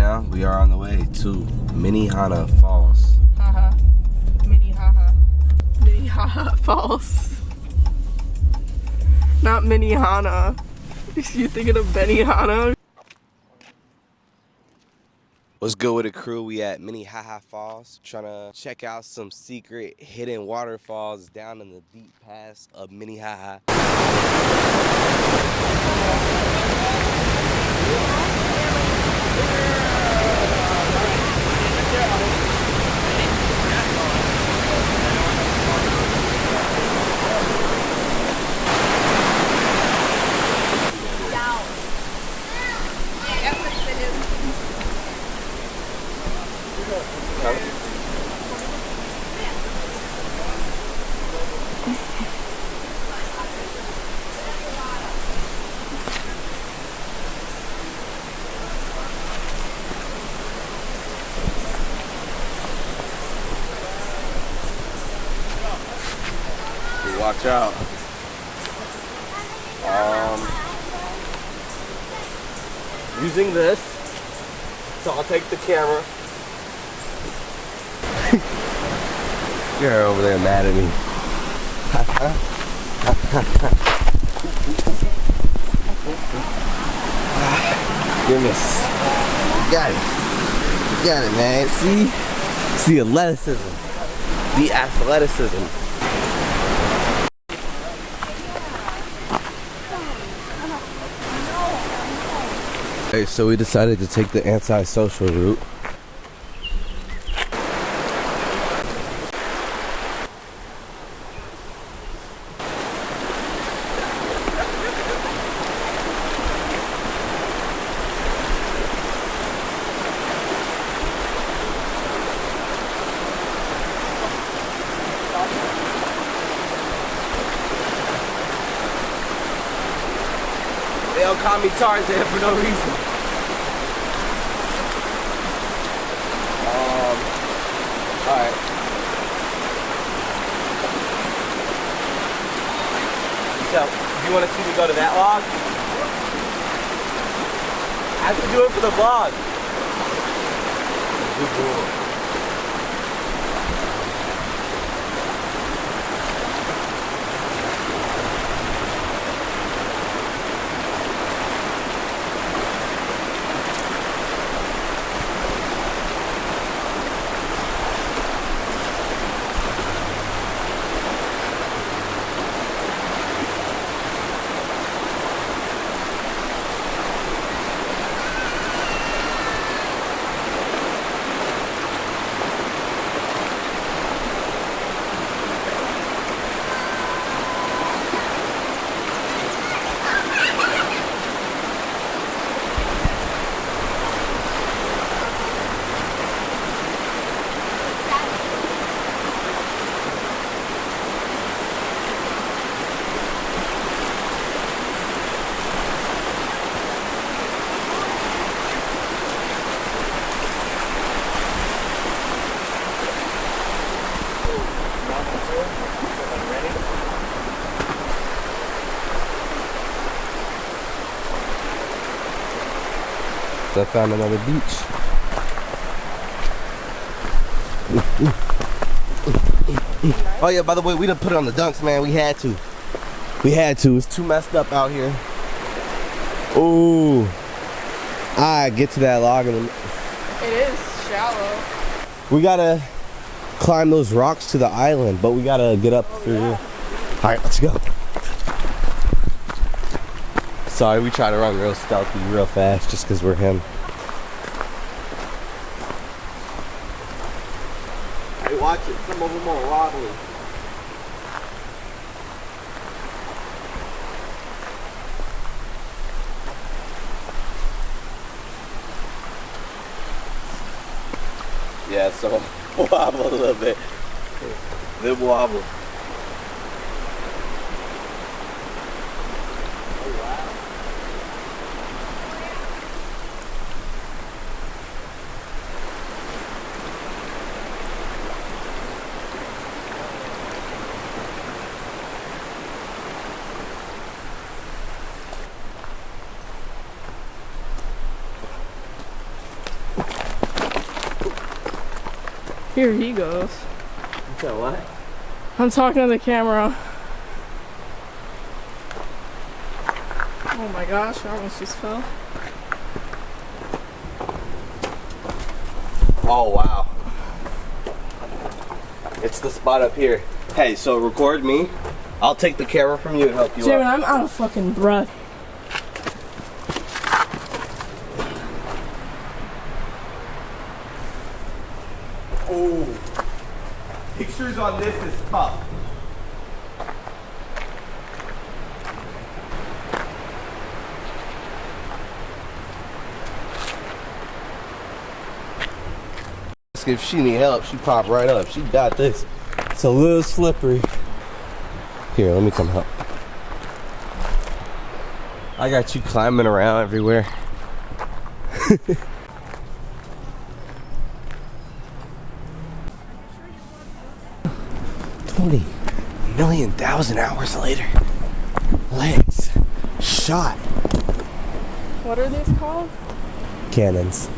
now we are on the way to Minnehaha Falls. Minnehaha Falls. Not Minnehaha. You thinking of Benihana? What's good with the crew? We at Minnehaha Falls trying to check out some secret hidden waterfalls down in the deep pass of Minnehaha. Watch out. Using this, so I'll take the camera. You're over there mad at me. Goodness. You got it. You got it, man. See the athleticism. The athleticism. Okay, so we decided to take the anti-social route. They all call me Tarzan for no reason. Alright. So, do you want to see me go to that log? I have to do it for the vlog. Good boy. I found another beach. Oh yeah, by the way, we done put it on the dunks, man. We had to. It's too messed up out here. Ooh. Alright, get to that log. It is shallow. We gotta climb those rocks to the island, but we gotta get up through here. Alright, let's go. Sorry, we try to run real stealthy, real fast, just because we're him. Hey, watch it. Some of them are wobbly. Yeah, so wobble a little bit. They wobble. Here he goes. You said what? I'm talking to the camera. Oh my gosh, I almost just fell. Oh wow. It's the spot up here. Hey, so record me. I'll take the camera from you and help you Jamin, up. I'm out of fucking breath. Oh. Pictures on this is tough. If she need help, she pop right up. She got this. It's a little slippery. Here, let me come help. I got you climbing around everywhere. 20,000,000 hours later. Legs shot. What are these called? Cannons.